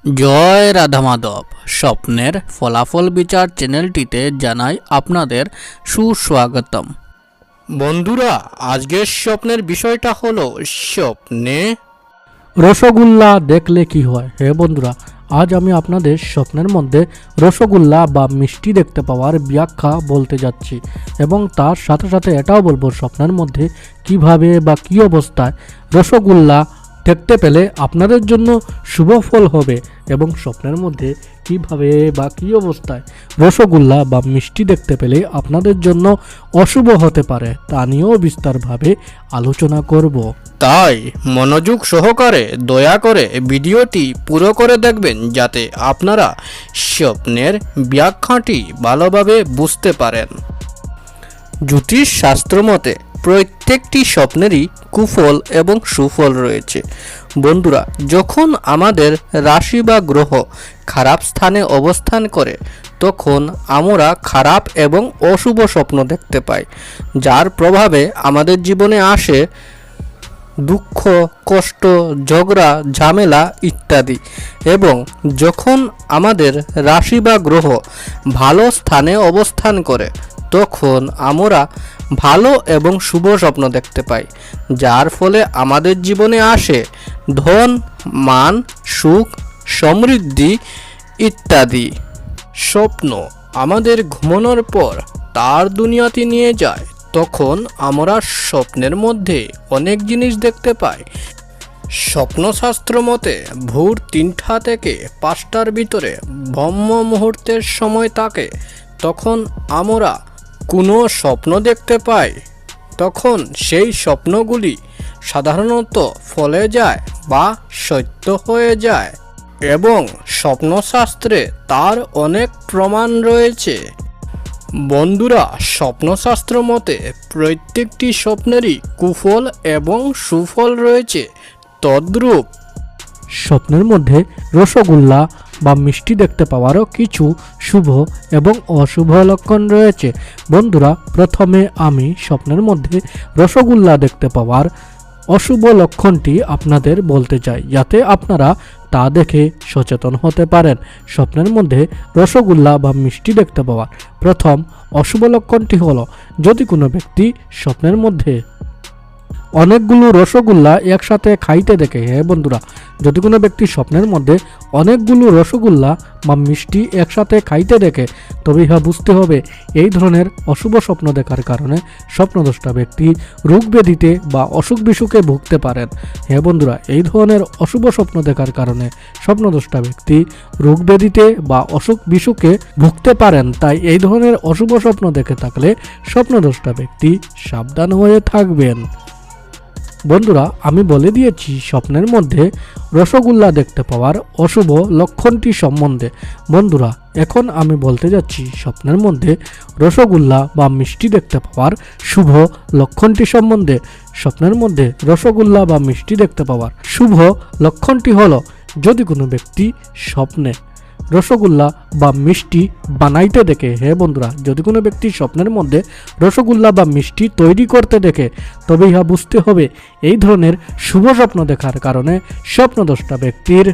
জয় রাধা মাধব। স্বপ্নের ফলাফল বিচার চ্যানেলটিতে জানাই আপনাদের সুস্বাগতম। বন্ধুরা, আজকের স্বপ্নের বিষয়টা হলো স্বপ্নে রসগোল্লা দেখলে কি হয়। হে বন্ধুরা, আজ আমি আপনাদের স্বপ্নের মধ্যে রসগোল্লা বা মিষ্টি দেখতে পাওয়ার ব্যাখ্যা বলতে যাচ্ছি এবং তার সাথে সাথে এটাও বলবো স্বপ্নের মধ্যে কিভাবে বা কী অবস্থায় রসগোল্লা দেখতে পেলে আপনাদের জন্য শুভ ফল হবে এবং স্বপ্নের মধ্যে কিভাবে বা কী অবস্থায় রসগোল্লা বা মিষ্টি দেখতে পেলে আপনাদের জন্য অশুভ হতে পারে তা নিয়েও বিস্তারভাবে আলোচনা করব। তাই মনোযোগ সহকারে দয়া করে ভিডিওটি পুরো করে দেখবেন, যাতে আপনারা স্বপ্নের ব্যাখ্যাটি ভালোভাবে বুঝতে পারেন। জ্যোতিষ শাস্ত্র মতে প্রত্যেকটি স্বপ্নেরই কুফল এবং সুফল রয়েছে। বন্ধুরা, যখন আমাদের রাশি বা গ্রহ খারাপ স্থানে অবস্থান করে তখন আমরা খারাপ এবং অশুভ স্বপ্ন দেখতে পাই, যার প্রভাবে আমাদের জীবনে আসে দুঃখ, কষ্ট, ঝগড়া, ঝামেলা ইত্যাদি। এবং যখন আমাদের রাশি বা গ্রহ ভালো স্থানে অবস্থান করে তখন আমরা ভালো এবং শুভ স্বপ্ন দেখতে পাই, যার ফলে আমাদের জীবনে আসে ধন, মান, সুখ, সমৃদ্ধি ইত্যাদি। স্বপ্ন আমাদের ঘুমানোর পর তার দুনিয়াতে নিয়ে যায়, তখন আমরা স্বপ্নের মধ্যে অনেক জিনিস দেখতে পাই। স্বপ্নশাস্ত্র মতে ভোর 3টা থেকে 5টার ভিতরে ব্রহ্ম মুহূর্তের সময় থাকে, তখন আমরা কোনো স্বপ্ন দেখতে পাই, তখন সেই স্বপ্নগুলি সাধারণত ফলে যায় বা সত্য হয়ে যায় এবং স্বপ্নশাস্ত্রে তার অনেক প্রমাণ রয়েছে। বন্ধুরা, স্বপ্নশাস্ত্র মতে প্রত্যেকটি স্বপ্নেরই কুফল এবং সুফল রয়েছে। তদ্রূপ স্বপ্নের মধ্যে রসগোল্লা বা মিষ্টি দেখতে পাওয়ারও কিছু শুভ এবং অশুভ লক্ষণ রয়েছে। বন্ধুরা, প্রথমে আমি স্বপ্নের মধ্যে রসগোল্লা দেখতে পাওয়ার অশুভ লক্ষণটি আপনাদের বলতে চাই, যাতে আপনারা তা দেখে সচেতন হতে পারেন। স্বপ্নের মধ্যে রসগোল্লা বা মিষ্টি দেখতে পাওয়ার প্রথম অশুভ লক্ষণটি হলো, যদি কোনো ব্যক্তি স্বপ্নের মধ্যে অনেকগুলো রসগোল্লা একসাথে খাইতে দেখে। হ্যাঁ বন্ধুরা, যদি কোনো ব্যক্তি স্বপ্নের মধ্যে অনেকগুলো রসগোল্লা বা মিষ্টি একসাথে খাইতে দেখে, তবে ইহা বুঝতে হবে এই ধরনের অশুভ স্বপ্ন দেখার কারণে স্বপ্নদ্রষ্টা ব্যক্তি রোগ ব্যাধিতে বা অসুখ বিসুখে ভুগতে পারেন। হ্যাঁ বন্ধুরা, এই ধরনের অশুভ স্বপ্ন দেখার কারণে স্বপ্নদ্রষ্টা ব্যক্তি রোগ ব্যাধিতে বা অসুখ বিসুখে ভুগতে পারেন। তাই এই ধরনের অশুভ স্বপ্ন দেখে থাকলে স্বপ্নদ্রষ্টা ব্যক্তি সাবধান হয়ে থাকবেন। বন্ধুরা, আমি বলে দিয়েছি স্বপ্নের মধ্যে রসগোল্লা দেখতে পাওয়ার অশুভ লক্ষণটি সম্বন্ধে। বন্ধুরা, এখন আমি বলতে যাচ্ছি স্বপ্নের মধ্যে রসগোল্লা বা মিষ্টি দেখতে পাওয়ার শুভ লক্ষণটি সম্বন্ধে। স্বপ্নের মধ্যে রসগোল্লা বা মিষ্টি দেখতে পাওয়ার শুভ লক্ষণটি হলো, যদি কোনো ব্যক্তি স্বপ্নে রসগোল্লা বা মিষ্টি বানাইতে দেখে। হ্যাঁ বন্ধুরা, যদি কোনো ব্যক্তি স্বপ্নের মধ্যে রসগোল্লা বা মিষ্টি তৈরি করতে দেখে, তবে ইহা বুঝতে হবে এই ধরনের শুভ স্বপ্ন দেখার কারণে স্বপ্নদ্রষ্টা ব্যক্তির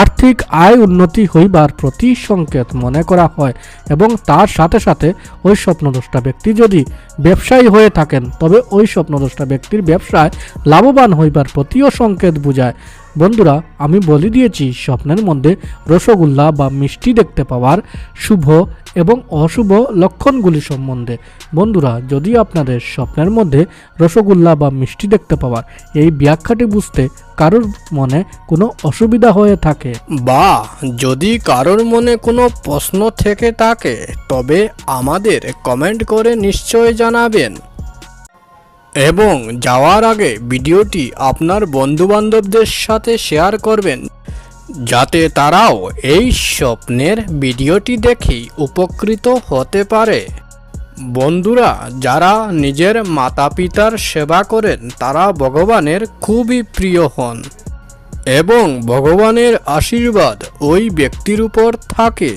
আর্থিক আয় উন্নতি হইবার প্রতি সংকেত মনে করা হয় এবং তার সাথে সাথে ওই স্বপ্নদ্রষ্টা ব্যক্তি যদি ব্যবসায়ী হয়ে থাকেন, তবে ওই স্বপ্নদ্রষ্টা ব্যক্তির ব্যবসায় লাভবান হইবার প্রতিও সংকেত বোঝায়। বন্ধুরা, আমি বলে দিয়েছি স্বপ্নের মধ্যে রসগোল্লা বা মিষ্টি দেখতে পাওয়ার শুভ এবং অশুভ লক্ষণগুলি সম্বন্ধে। বন্ধুরা, যদি আপনাদের স্বপ্নের মধ্যে রসগোল্লা বা মিষ্টি দেখতে পাওয়ার এই ব্যাখ্যাটি বুঝতে কারোর মনে কোনো অসুবিধা হয়ে থাকে বা যদি কারোর মনে কোনো প্রশ্ন থেকে থাকে, তবে আমাদের কমেন্ট করে নিশ্চয় জানাবেন এবং যাওয়ার আগে ভিডিওটি আপনার বন্ধুবান্ধবদের সাথে শেয়ার করবেন, যাতে তারাও এই স্বপ্নের ভিডিওটি দেখেই উপকৃত হতে পারে। বন্ধুরা, যারা নিজের মাতা পিতার সেবা করেন তারা ভগবানের খুবই প্রিয় হন এবং ভগবানের আশীর্বাদ ওই ব্যক্তির উপর থাকে।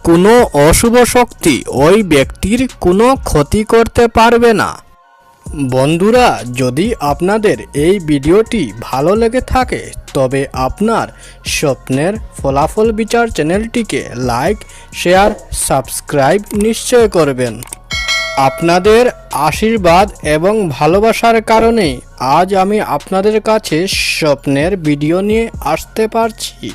কোনো অশুভ শক্তি ওই ব্যক্তির কোনো ক্ষতি করতে পারবে না। বন্ধুরা, যদি আপনাদের এই ভিডিওটি ভালো লেগে থাকে তবে আপনার স্বপ্নের ফলাফল বিচার চ্যানেলটিকে লাইক, শেয়ার, সাবস্ক্রাইব নিশ্চয় করবেন। আপনাদের আশীর্বাদ এবং ভালোবাসার কারণে আজ আমি আপনাদের কাছে স্বপ্নের ভিডিও নিয়ে আসতে পারছি।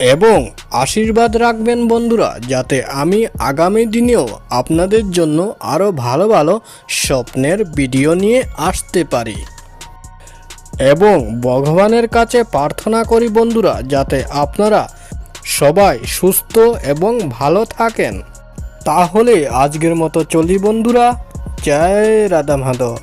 এবং আশীর্বাদ রাখবেন বন্ধুরা, যাতে আমি আগামী দিনেও আপনাদের জন্য আরও ভালো ভালো স্বপ্নের ভিডিও নিয়ে আসতে পারি। এবং ভগবানের কাছে প্রার্থনা করি বন্ধুরা, যাতে আপনারা সবাই সুস্থ এবং ভালো থাকেন। তাহলে আজকের মতো চলি বন্ধুরা, জয় রাধা মাধব।